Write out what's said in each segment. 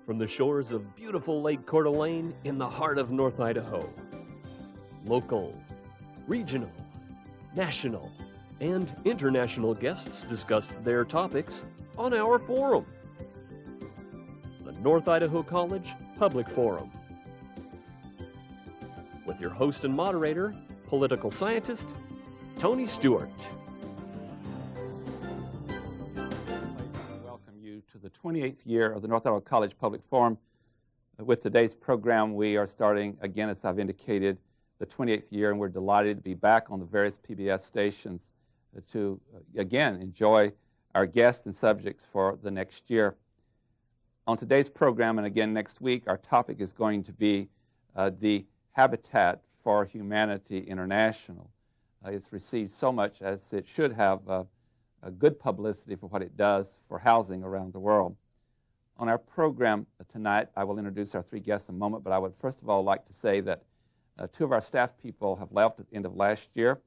from the shores of beautiful Lake Coeur d'Alene in the heart of North Idaho. Local, regional, national, and international guests discuss their topics on our forum, the North Idaho College Public Forum, with your host and moderator, political scientist, Tony Stewart. Welcome you to the 28th year of the North Idaho College Public Forum. With today's program, we are starting, again, as I've indicated, the 28th year, and we're delighted to be back on the various PBS stations to, again, enjoy our guests and subjects for the next year. On today's program, and again next week, our topic is going to be the Habitat for Humanity International. It's received so much, as it should have, a good publicity for what it does for housing around the world. On our program tonight, I will introduce our three guests in a moment, but I would first of all like to say that two of our staff people have left at the end of last year.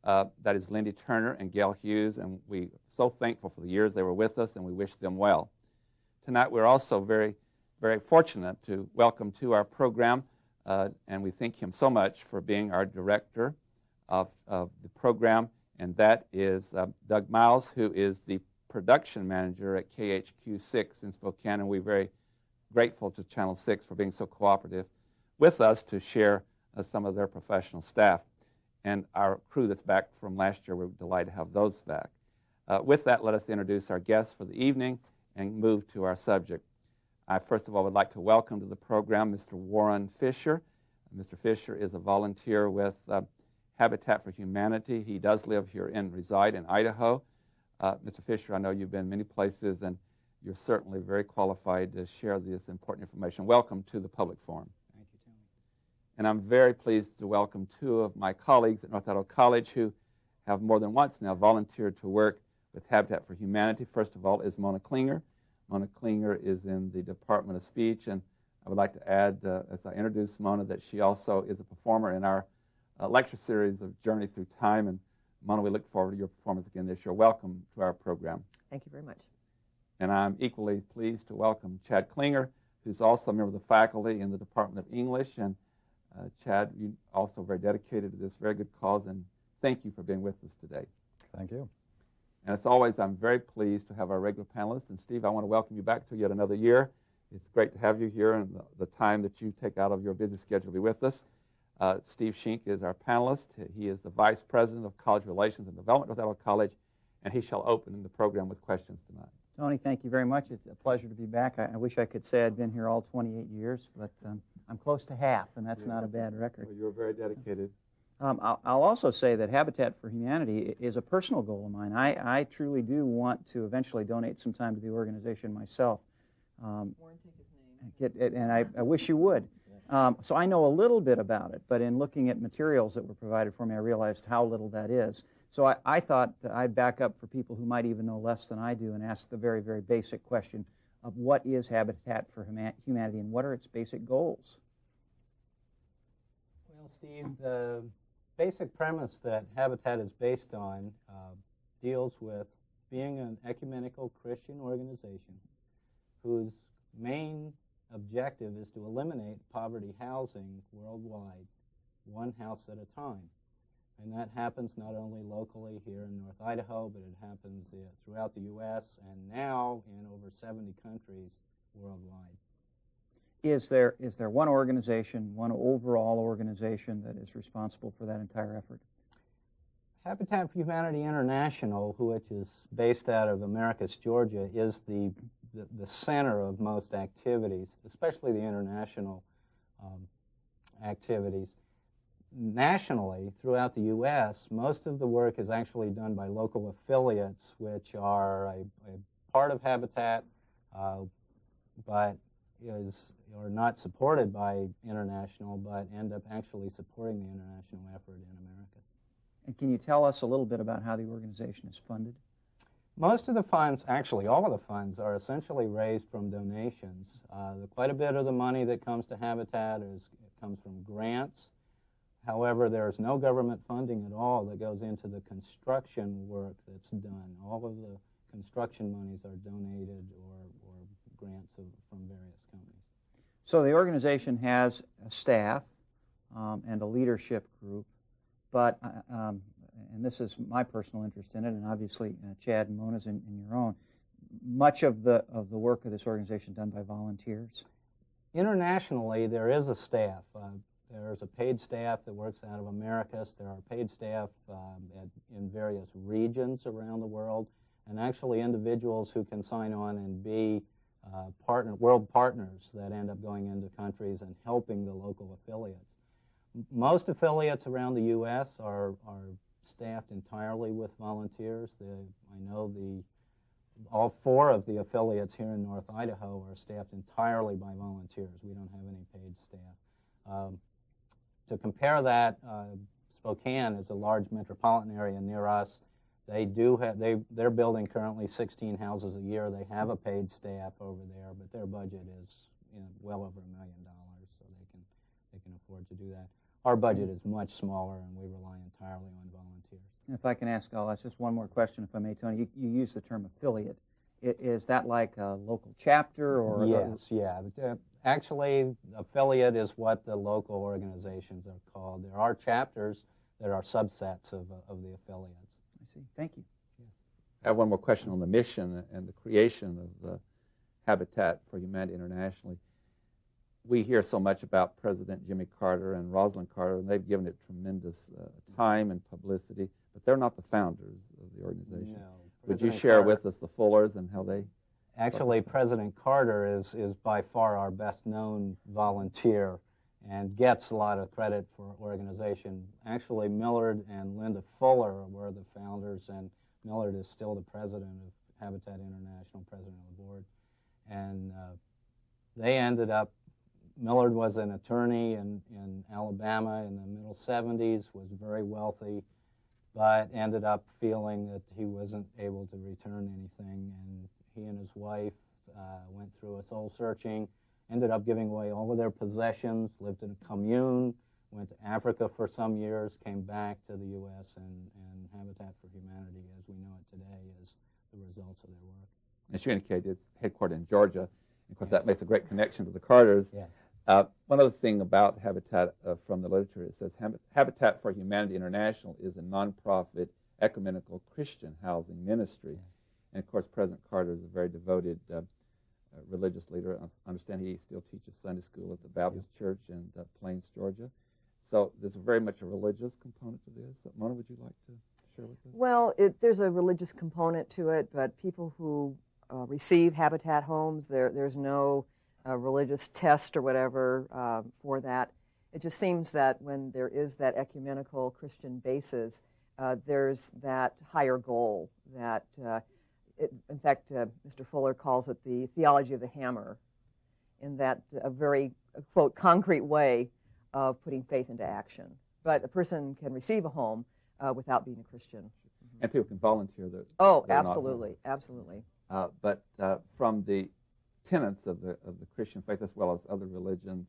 That is Lindy Turner and Gail Hughes, and we're so thankful for the years they were with us, and we wish them well. Tonight, we're also very, very fortunate to welcome to our program, and we thank him so much for being our director of the program, and that is Doug Miles, who is the production manager at KHQ6 in Spokane, and we're very grateful to Channel 6 for being so cooperative with us to share some of their professional staff. And our crew that's back from last year, we're delighted to have those back. With that, let us introduce our guests for the evening and move to our subject. I first of all would like to welcome to the program Mr. Warren Fisher. Mr. Fisher is a volunteer with Habitat for Humanity. He does live here and reside in Idaho. Mr. Fisher, I know you've been many places, and you're certainly very qualified to share this important information. Welcome to the Public Forum. Thank you, Tony. And I'm very pleased to welcome two of my colleagues at North Idaho College who have more than once now volunteered to work with Habitat for Humanity. First of all is Mona Klinger. Mona Klinger is in the Department of Speech, and I would like to add, as I introduce Mona, that she also is a performer in our lecture series of Journey Through Time. And Mona, we look forward to your performance again this year. Welcome to our program. Thank you very much. And I'm equally pleased to welcome Chad Klinger, who's also a member of the faculty in the Department of English. And Chad, you're also very dedicated to this very good cause, and thank you for being with us today. Thank you. And as always, I'm very pleased to have our regular panelists. And Steve, I want to welcome you back to yet another year. It's great to have you here and the time that you take out of your busy schedule to be with us. Steve Shink is our panelist. He is the Vice President of College Relations and Development with Idaho College, and he shall open the program with questions tonight. Tony, thank you very much. It's a pleasure to be back. I wish I could say I'd been here all 28 years, but I'm close to half, and that's not a bad record. Well, you're very dedicated. I'll also say that Habitat for Humanity is a personal goal of mine. I truly do want to eventually donate some time to the organization myself. Warren, take his name. And I wish you would. So I know a little bit about it, but in looking at materials that were provided for me, I realized how little that is. So I thought I'd back up for people who might even know less than I do and ask the very, very basic question of what is Habitat for Humanity and what are its basic goals? Well, Steve, the basic premise that Habitat is based on deals with being an ecumenical Christian organization whose main objective is to eliminate poverty housing worldwide, one house at a time. And that happens not only locally here in North Idaho, but it happens throughout the U.S. and now in over 70 countries worldwide. Is there one organization, one overall organization that is responsible for that entire effort? Habitat for Humanity International, which is based out of Americus, Georgia, is the center of most activities, especially the international activities. Nationally, throughout the U.S., most of the work is actually done by local affiliates, which are a part of Habitat, but are not supported by international, but end up actually supporting the international effort in America. And can you tell us a little bit about how the organization is funded? Most of the funds, actually all of the funds, are essentially raised from donations. Quite a bit of the money that comes to Habitat comes from grants. However, there's no government funding at all that goes into the construction work that's done. All of the construction monies are donated or grants from various companies. So the organization has a staff and a leadership group, but, and this is my personal interest in it, and obviously Chad and Mona's in your own, much of the work of this organization done by volunteers? Internationally, there is a staff. There's a paid staff that works out of Americas. There are paid staff in various regions around the world, and actually individuals who can sign on and be world partners that end up going into countries and helping the local affiliates. Most affiliates around the U.S. are staffed entirely with volunteers. I know all 4 of the affiliates here in North Idaho are staffed entirely by volunteers. We don't have any paid staff. To compare that, Spokane is a large metropolitan area near us. They're building currently 16 houses a year. They have a paid staff over there, but their budget is well over $1 million, so they can afford to do that. Our budget is much smaller, and we rely entirely on volunteers. If I can ask, I'll ask just one more question, if I may, Tony. You use the term affiliate. Is that like a local chapter? Or Yes, yeah. Actually, affiliate is what the local organizations are called. There are chapters that are subsets of the affiliates. I see. Thank you. Yes. I have one more question on the mission and the creation of the Habitat for Humanity internationally. We hear so much about President Jimmy Carter and Rosalind Carter, and they've given it tremendous time and publicity, but they're not the founders of the organization. No, Would you President share Carter- with us the Fullers and how they... Actually, President Carter is by far our best-known volunteer and gets a lot of credit for organization. Actually, Millard and Linda Fuller were the founders, and Millard is still the president of Habitat International, president of the board. And they ended up, Millard was an attorney in Alabama in the middle 70s, was very wealthy, but ended up feeling that he wasn't able to return anything, and he and his wife went through a soul searching, ended up giving away all of their possessions, lived in a commune, went to Africa for some years, came back to the U.S., and Habitat for Humanity, as we know it today, is the results of their work. As you indicated, it's headquartered in Georgia. Of course, that makes a great connection to the Carters. Yes. One other thing about Habitat from the literature, it says Habitat for Humanity International is a nonprofit ecumenical Christian housing ministry. And of course, President Carter is a very devoted religious leader. I understand he still teaches Sunday school at the Baptist Church in Plains, Georgia. So there's very much a religious component to this. Mona, would you like to share with us? Well, there's a religious component to it, but people who receive Habitat homes, there's no religious test or whatever for that. It just seems that when there is that ecumenical Christian basis, there's that higher goal that, in fact, Mr. Fuller calls it the theology of the hammer, in that a very, quote, concrete way of putting faith into action. But a person can receive a home without being a Christian. And people can volunteer. Oh, absolutely, absolutely. But from the tenets of the Christian faith, as well as other religions,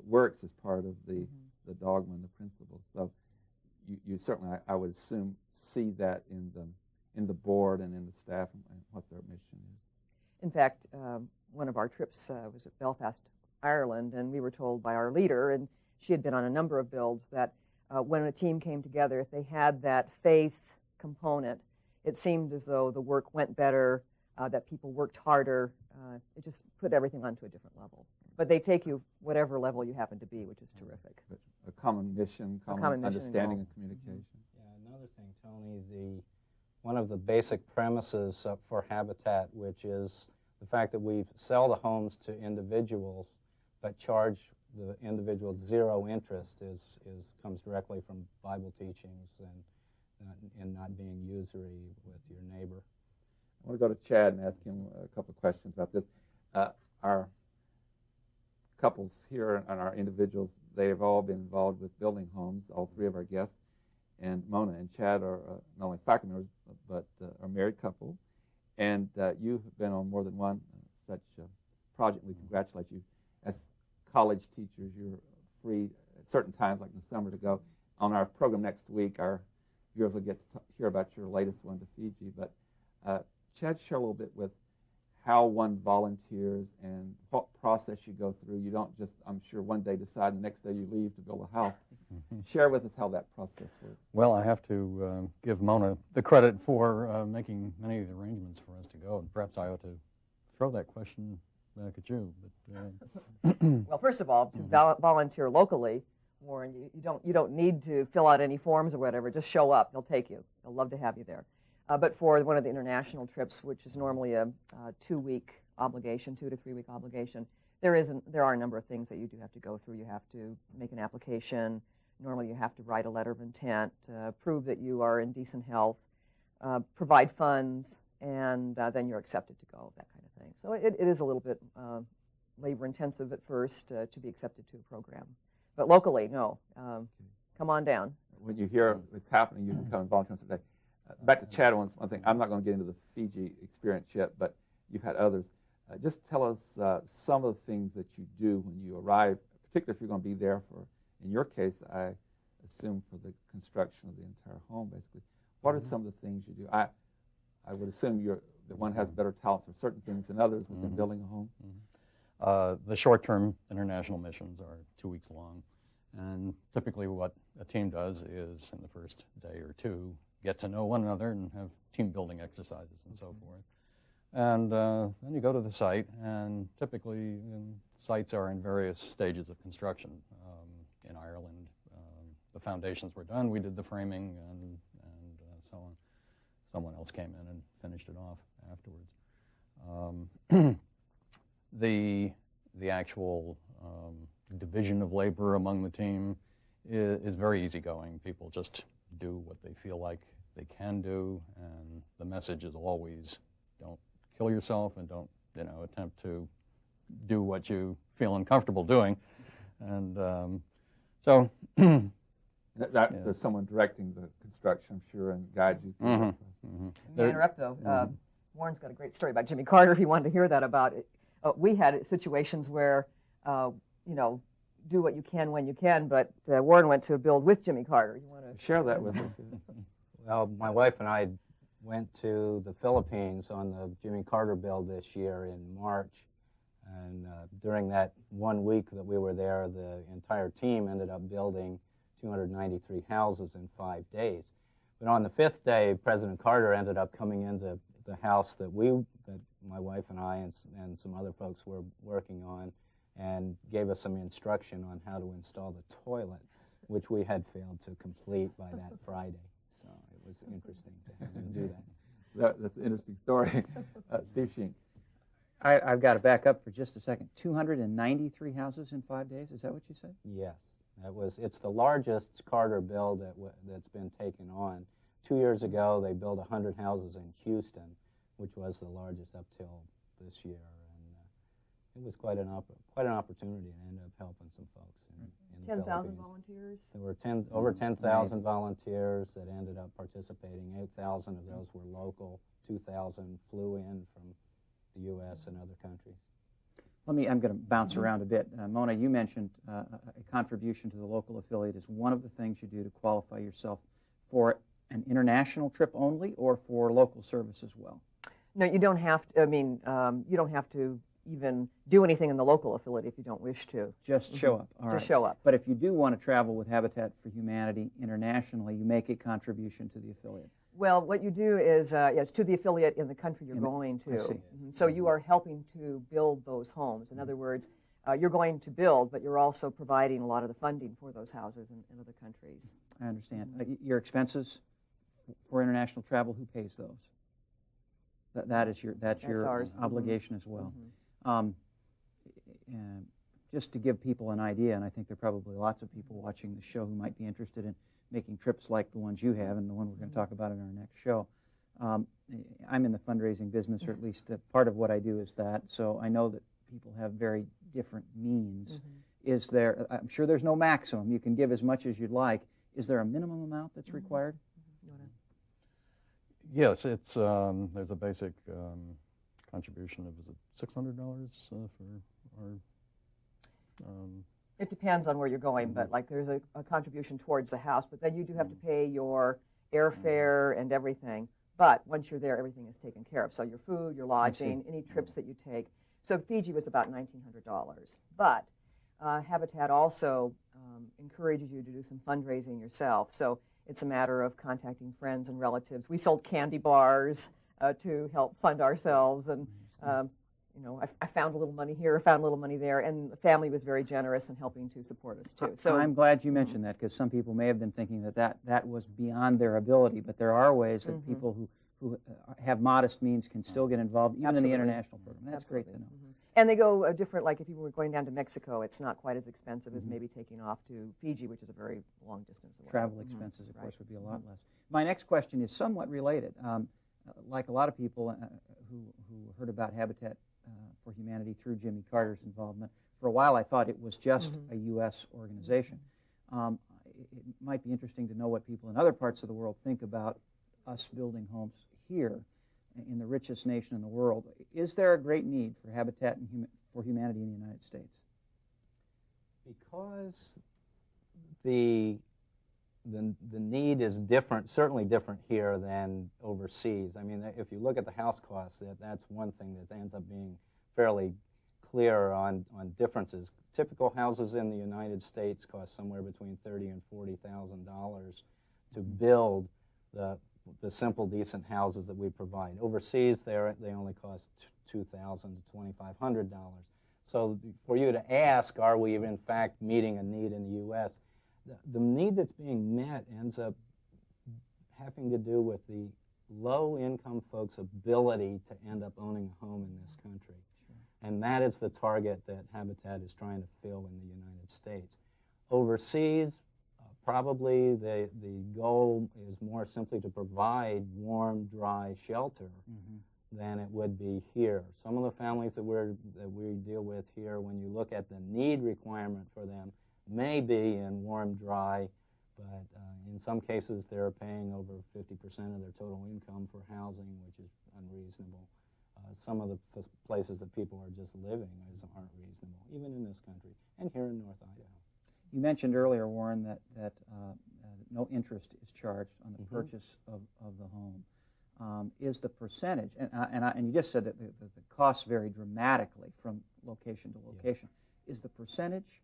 works as part of the dogma and the principles. So you certainly, I would assume, see that in the board and in the staff and what their mission is. In fact, one of our trips was at Belfast, Ireland, and we were told by our leader, and she had been on a number of builds, that when a team came together, if they had that faith component, it seemed as though the work went better, that people worked harder. It just put everything onto a different level. But they take you whatever level you happen to be, which is terrific. But a common mission, common understanding and communication. Yeah, another thing, Tony, one of the basic premises for Habitat, which is the fact that we sell the homes to individuals, but charge the individual zero interest, comes directly from Bible teachings and not being usury with your neighbor. I want to go to Chad and ask him a couple of questions about this. Our couples here and our individuals, they have all been involved with building homes, all three of our guests. And Mona and Chad are not only faculty members, but are a married couple. And you have been on more than one such project. We congratulate you. As college teachers, you're free at certain times, like in the summer, to go. On our program next week, our viewers will get to hear about your latest one to Fiji. But Chad, share a little bit with how one volunteers and what process you go through. You don't just, I'm sure, one day decide and the next day you leave to build a house. Share with us how that process works. Well, I have to give Mona the credit for making many of the arrangements for us to go, and perhaps I ought to throw that question back at you. But, Well, first of all, to volunteer locally, Warren, you don't need to fill out any forms or whatever. Just show up. They'll take you. They'll love to have you there. But for one of the international trips, which is normally a 2-week obligation, 2 to 3 week obligation, there are a number of things that you do have to go through. You have to make an application. Normally, you have to write a letter of intent, prove that you are in decent health, provide funds, and then you're accepted to go, that kind of thing. So it is a little bit labor-intensive at first to be accepted to a program. But locally, no. Come on down. When you hear what's happening, you can come and volunteer today. Back to Chad, one thing. I'm not going to get into the Fiji experience yet, but you've had others. Just tell us some of the things that you do when you arrive, particularly if you're going to be there for, in your case, I assume for the construction of the entire home, basically. What are some of the things you do? I would assume that one has better talents for certain things than others within building a home. the short-term international missions are 2 weeks long, and typically what a team does is, in the first day or two, get to know one another and have team-building exercises and so forth. And then you go to the site, and typically sites are in various stages of construction. In Ireland, the foundations were done, we did the framing, and so on. Someone else came in and finished it off afterwards. The actual division of labor among the team is very easygoing. People just do what they feel like they can do, and the message is always, don't kill yourself and don't, attempt to do what you feel uncomfortable doing. And so There's someone directing the construction, I'm sure, and guide you through that process. May I interrupt, though? Warren's got a great story about Jimmy Carter, if you wanted to hear that about it. We had situations where, do what you can when you can, but Warren went to build with Jimmy Carter. You want to Share that with us. Well, my wife and I went to the Philippines on the Jimmy Carter build this year in March. And during that 1 week that we were there, the entire team ended up building 293 houses in 5 days. But on the 5th day, President Carter ended up coming into the house that my wife and I and some other folks were working on, and gave us some instruction on how to install the toilet, which we had failed to complete by that Friday. So it was interesting to have him do that. That's an interesting story. Steve Sheen. I've got to back up for just a second. 293 houses in 5 days, is that what you said? Yes. It's the largest Carter build that's been taken on. 2 years ago, they built 100 houses in Houston, which was the largest up till this year. And it was quite an opportunity, and ended up helping some folks in the 10,000 Philippines. volunteers? There were over 10,000 volunteers that ended up participating. 8,000 of those were local. 2,000 flew in from the U.S. and other countries. I'm going to bounce around a bit. Mona, you mentioned a contribution to the local affiliate is one of the things you do to qualify yourself for an international trip only, or for local service as well? No, you don't have to. You don't have to even do anything in the local affiliate if you don't wish to. Just show up. All right. Just show up. But if you do want to travel with Habitat for Humanity internationally, you make a contribution to the affiliate. Well, what you do is, it's to the affiliate in the country you're going to. I see. So you are helping to build those homes. In other words, you're going to build, but you're also providing a lot of the funding for those houses in other countries. I understand. Your expenses for international travel, who pays those? That's your ours. obligation as well. And just to give people an idea, and I think there are probably lots of people watching the show who might be interested in making trips like the ones you have and the one we're going to talk about in our next show. I'm in the fundraising business, or at least part of what I do is that, so I know that people have very different means. Is there, I'm sure there's no maximum, you can give as much as you'd like. Is there a minimum amount that's required? yes, it's there's a basic contribution of, is it $600 for our It depends on where you're going, but like there's a contribution towards the house, but then you do have to pay your airfare and everything. But once you're there, everything is taken care of. So your food, your lodging, any trips that you take. So Fiji was about $1,900. But Habitat also encourages you to do some fundraising yourself. So it's a matter of contacting friends and relatives. We sold candy bars to help fund ourselves, and I found a little money here, found a little money there, and the family was very generous in helping to support us too. So I'm glad you mentioned that, because some people may have been thinking that was beyond their ability, but there are ways that people who have modest means can still get involved, even in the international program. That's great to know. And they go different, like if you were going down to Mexico, it's not quite as expensive as maybe taking off to Fiji, which is a very long distance away. Travel expenses, of course, would be a lot less. My next question is somewhat related. Like a lot of people who heard about Habitat for Humanity through Jimmy Carter's involvement, for a while I thought it was just a U.S. organization. It might be interesting to know what people in other parts of the world think about us building homes here in the richest nation in the world. Is there a great need for Habitat for Humanity in the United States? Because the need is different, certainly different here than overseas. I mean, if you look at the house costs, that's one thing that ends up being fairly clear on differences. Typical houses in the United States cost somewhere between $30,000 and $40,000 to build the simple, decent houses that we provide. Overseas, they only cost $2,000 to $2,500. So for you to ask, are we in fact meeting a need in the U.S., the need that's being met ends up having to do with the low-income folks' ability to end up owning a home in this country. Sure. And that is the target that Habitat is trying to fill in the United States. Overseas, probably the goal is more simply to provide warm, dry shelter than it would be here. Some of the families that we deal with here, when you look at the need requirement for them, may be in warm, dry, but in some cases they're paying over 50% of their total income for housing, which is unreasonable. Some of the places that people are just living aren't reasonable, even in this country, and here in North Idaho. You mentioned earlier, Warren, that no interest is charged on the purchase of the home. Is the percentage, and you just said that the costs vary dramatically from location to location. Yes. Is the percentage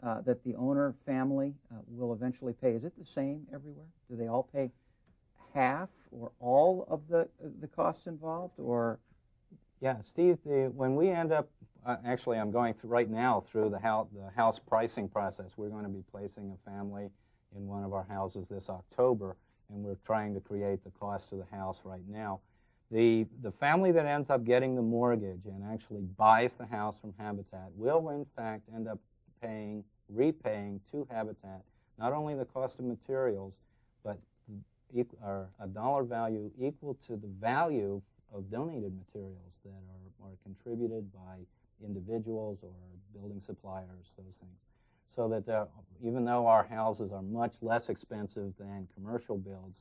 that the owner family will eventually pay, is it the same everywhere? Do they all pay half or all of the costs involved, or? Yeah, Steve, when we end up, actually I'm going through right now through the house pricing process. We're going to be placing a family in one of our houses this October, and we're trying to create the cost of the house right now. The family that ends up getting the mortgage and actually buys the house from Habitat will in fact end up repaying to Habitat not only the cost of materials, but a dollar value equal to the value of donated materials that are contributed by individuals or building suppliers, those things. So that even though our houses are much less expensive than commercial builds,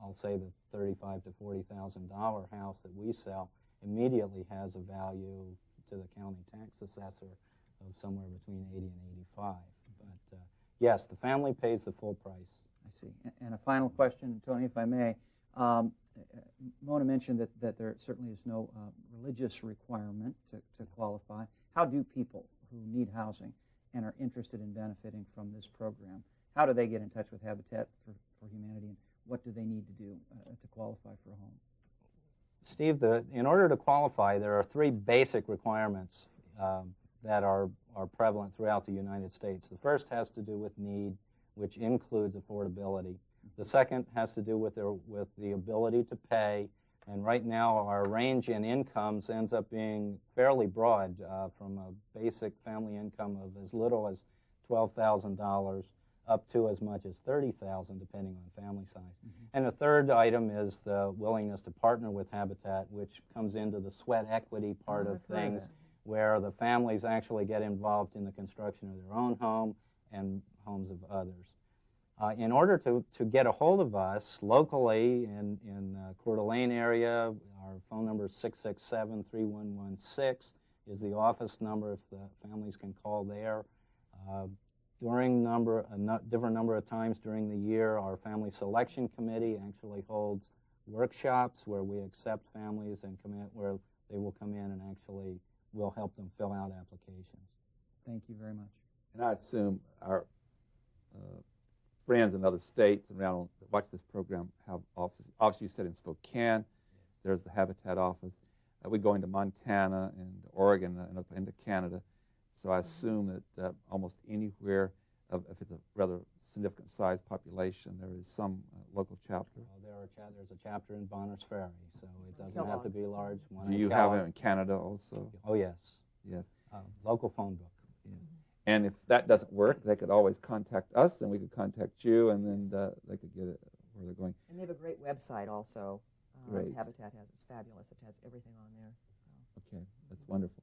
I'll say the $35,000 to $40,000 house that we sell immediately has a value to the county tax assessor of somewhere between $80,000 and $85,000. But yes, the family pays the full price. I see. And a final question, Tony, if I may. Mona mentioned that there certainly is no religious requirement to qualify. How do people who need housing and are interested in benefiting from this program, how do they get in touch with Habitat for Humanity, and what do they need to do to qualify for a home? Steve, in order to qualify, there are three basic requirements that are prevalent throughout the United States. The first has to do with need, which includes affordability. The second has to do with the ability to pay, and right now our range in incomes ends up being fairly broad, from a basic family income of as little as $12,000 up to as much as $30,000, depending on family size. And the third item is the willingness to partner with Habitat, which comes into the sweat equity part of things, where the families actually get involved in the construction of their own home and homes of others. In order to get a hold of us locally in Coeur d'Alene area, our phone number is 667-3116 is the office number if the families can call there. During a different number of times during the year, our family selection committee actually holds workshops where we accept families and where they will come in and actually we'll help them fill out applications. Thank you very much. And I assume our friends in other states around that watch this program have offices. Obviously, you said in Spokane, there's the Habitat office. We go into Montana and Oregon and up into Canada. So I assume that almost anywhere, if it's a rather significant size population, there is some local chapter. There's a chapter in Bonners Ferry, so it doesn't have to be large. Do you have it in Canada also? Oh, yes. Yes. Local phone book. Yes. And if that doesn't work, they could always contact us, and we could contact you, and then they could get it where they're going. And they have a great website also. Great. Habitat it's fabulous. It has everything on there. Okay, that's wonderful.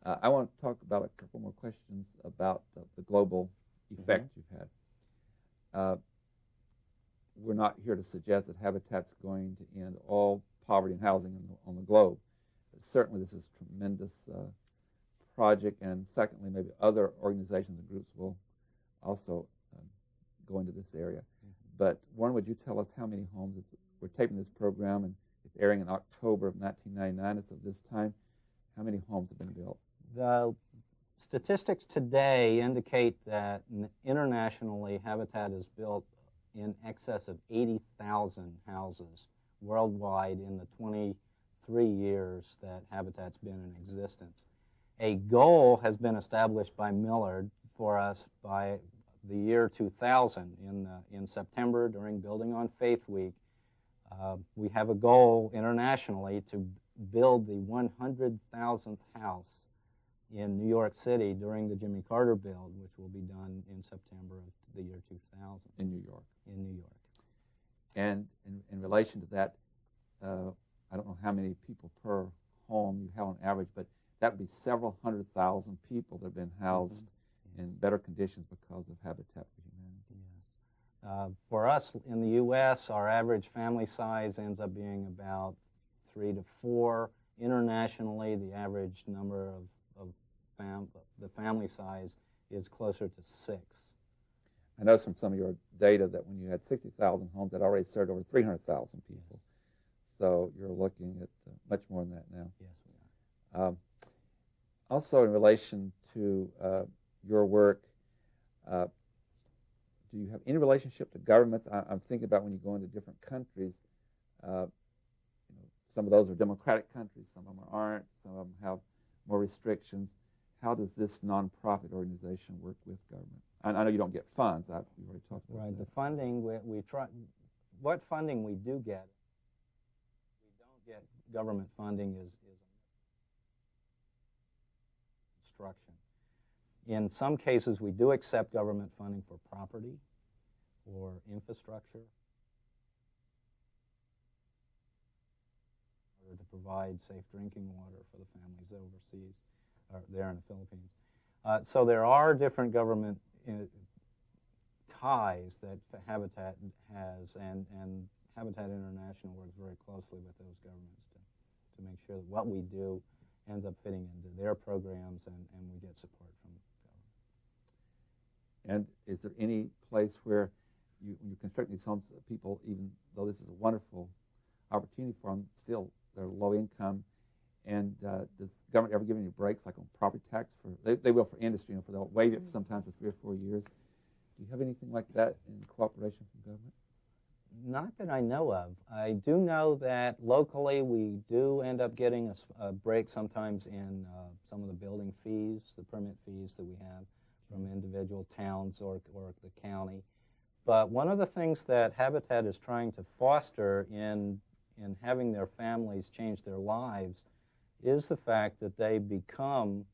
I want to talk about a couple more questions about the global effect you've had. We're not here to suggest that Habitat's going to end all poverty and housing on the globe. But certainly this is a tremendous project, and secondly, maybe other organizations and groups will also go into this area. But Warren, would you tell us how many homes we're taping this program, and it's airing in October of 1999 as of this time. How many homes have been built? The statistics today indicate that internationally, Habitat has built in excess of 80,000 houses worldwide in the 23 years that Habitat's been in existence. A goal has been established by Millard for us by the year 2000 in September during Building on Faith Week. We have a goal internationally to build the 100,000th house in New York City during the Jimmy Carter build, which will be done in September of the year 2000. In New York. In New York. And in relation to that, I don't know how many people per home you have on average, but that would be several 100,000 people that have been housed in better conditions because of Habitat for Humanity. For us in the U.S., our average family size ends up being about 3 to 4. Internationally, the average number of the family size is closer to 6. I know from some of your data that when you had 60,000 homes, that already served over 300,000 people. So you're looking at much more than that now. Yes, we are. Also, in relation to your work, do you have any relationship to governments? I'm thinking about when you go into different countries. Some of those are democratic countries, some of them aren't, some of them have more restrictions. How does this nonprofit organization work with government? I know you don't get funds. We've already talked about that. The funding we try. What funding we do get, we don't get government funding is construction. In some cases, we do accept government funding for property or infrastructure, in order to provide safe drinking water for the families overseas, or there in the Philippines. So there are different government ties that Habitat has, and Habitat International works very closely with those governments to make sure that what we do ends up fitting into their programs, and we get support from government. And is there any place where you construct these homes, people, even though this is a wonderful opportunity for them, still they're low income, and does government ever give any breaks, like on property tax? They will for industry, for they'll waive it sometimes for 3 or 4 years. Do you have anything like that in cooperation from government? Not that I know of. I do know that locally we do end up getting a break sometimes in some of the building fees, the permit fees that we have from individual towns or the county. But one of the things that Habitat is trying to foster in having their families change their lives is the fact that they become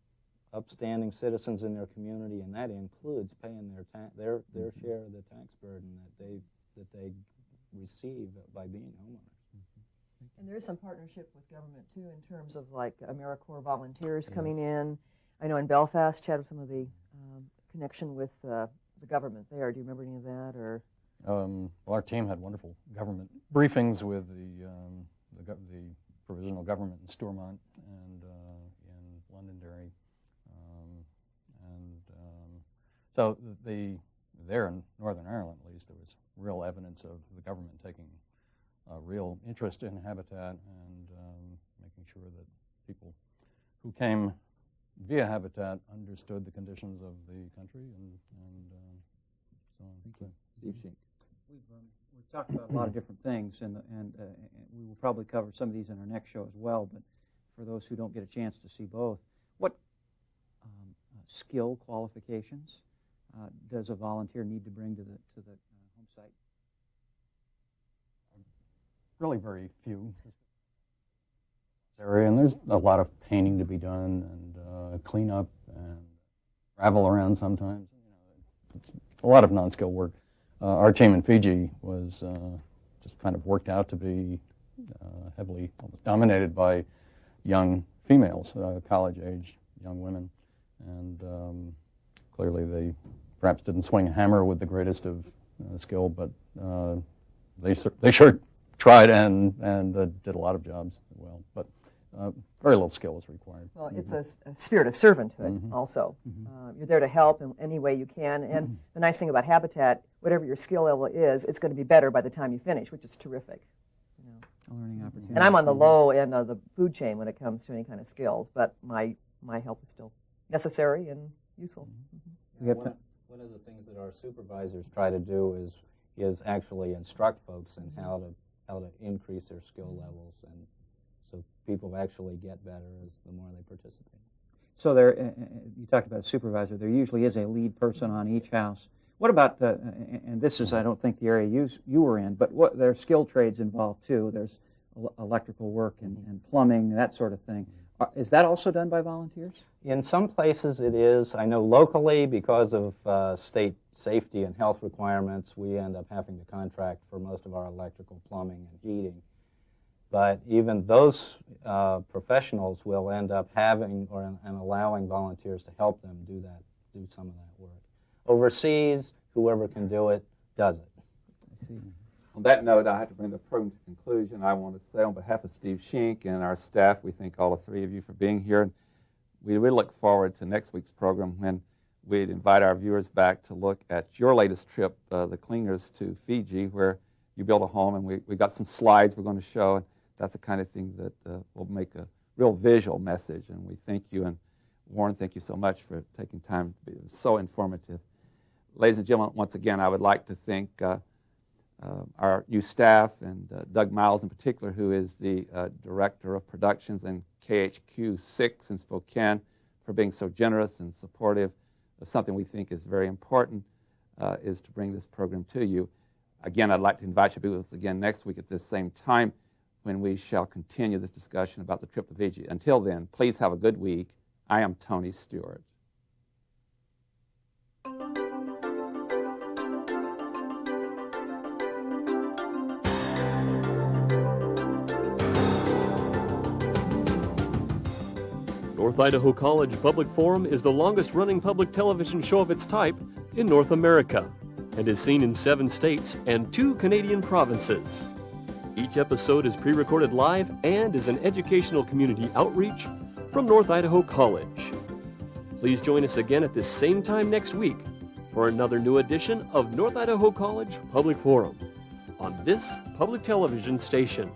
upstanding citizens in their community, and that includes paying their share of the tax burden that they receive by being homeowners. And there is some partnership with government too, in terms of like AmeriCorps volunteers coming in. I know in Belfast, Chad, some of the connection with the government there. Do you remember any of that, or? Well, our team had wonderful government briefings with the provisional government in Stormont and in Londonderry, so there in Northern Ireland, at least, there was real evidence of the government taking a real interest in habitat and making sure that people who came via habitat understood the conditions of the country and so on. Thank you. Steve Shink. We've talked about a lot of different things, and we will probably cover some of these in our next show as well, but for those who don't get a chance to see both, what skill qualifications does a volunteer need to bring to the home site? Really very few area, and there's a lot of painting to be done and cleanup and travel around sometimes. It's a lot of non-skill work. Our team in Fiji was just kind of worked out to be heavily almost dominated by young females, college-age young women, and clearly they perhaps didn't swing a hammer with the greatest of skill, but they sure tried and did a lot of jobs well. But very little skill is required. Well, it's a spirit of servanthood also. You're there to help in any way you can, and the nice thing about Habitat, whatever your skill level is, it's going to be better by the time you finish, which is terrific. A learning opportunity. And I'm on the low end of the food chain when it comes to any kind of skills, but my help is still necessary and useful. We have One of the things that our supervisors try to do is actually instruct folks in how to increase their skill levels, and so people actually get better as the more they participate. So you talked about a supervisor. There usually is a lead person on each house. What about and this is, I don't think, the area you were in, but there are skill trades involved too. There's electrical work and plumbing, that sort of thing. Is that also done by volunteers? In some places it is. I know locally, because of state safety and health requirements, we end up having to contract for most of our electrical, plumbing, and heating. But even those professionals will end up having and allowing volunteers to help them do some of that work. Overseas, whoever can do it, does it. I see. On that note, I have to bring the program to conclusion. I want to say on behalf of Steve Shink and our staff, we thank all the three of you for being here. We really look forward to next week's program when we'd invite our viewers back to look at your latest trip, the Klingers, to Fiji, where you built a home, and we got some slides we're going to show, and that's the kind of thing that will make a real visual message, and we thank you. And Warren, thank you so much for taking time. It was so informative. Ladies and gentlemen, once again, I would like to thank our new staff, and Doug Miles in particular, who is the Director of Productions in KHQ 6 in Spokane, for being so generous and supportive of something we think is very important, is to bring this program to you. Again, I'd like to invite you to be with us again next week at this same time, when we shall continue this discussion about the trip to Fiji. Until then, please have a good week. I am Tony Stewart. North Idaho College Public Forum is the longest-running public television show of its type in North America and is seen in 7 states and 2 Canadian provinces. Each episode is pre-recorded live and is an educational community outreach from North Idaho College. Please join us again at this same time next week for another new edition of North Idaho College Public Forum on this public television station.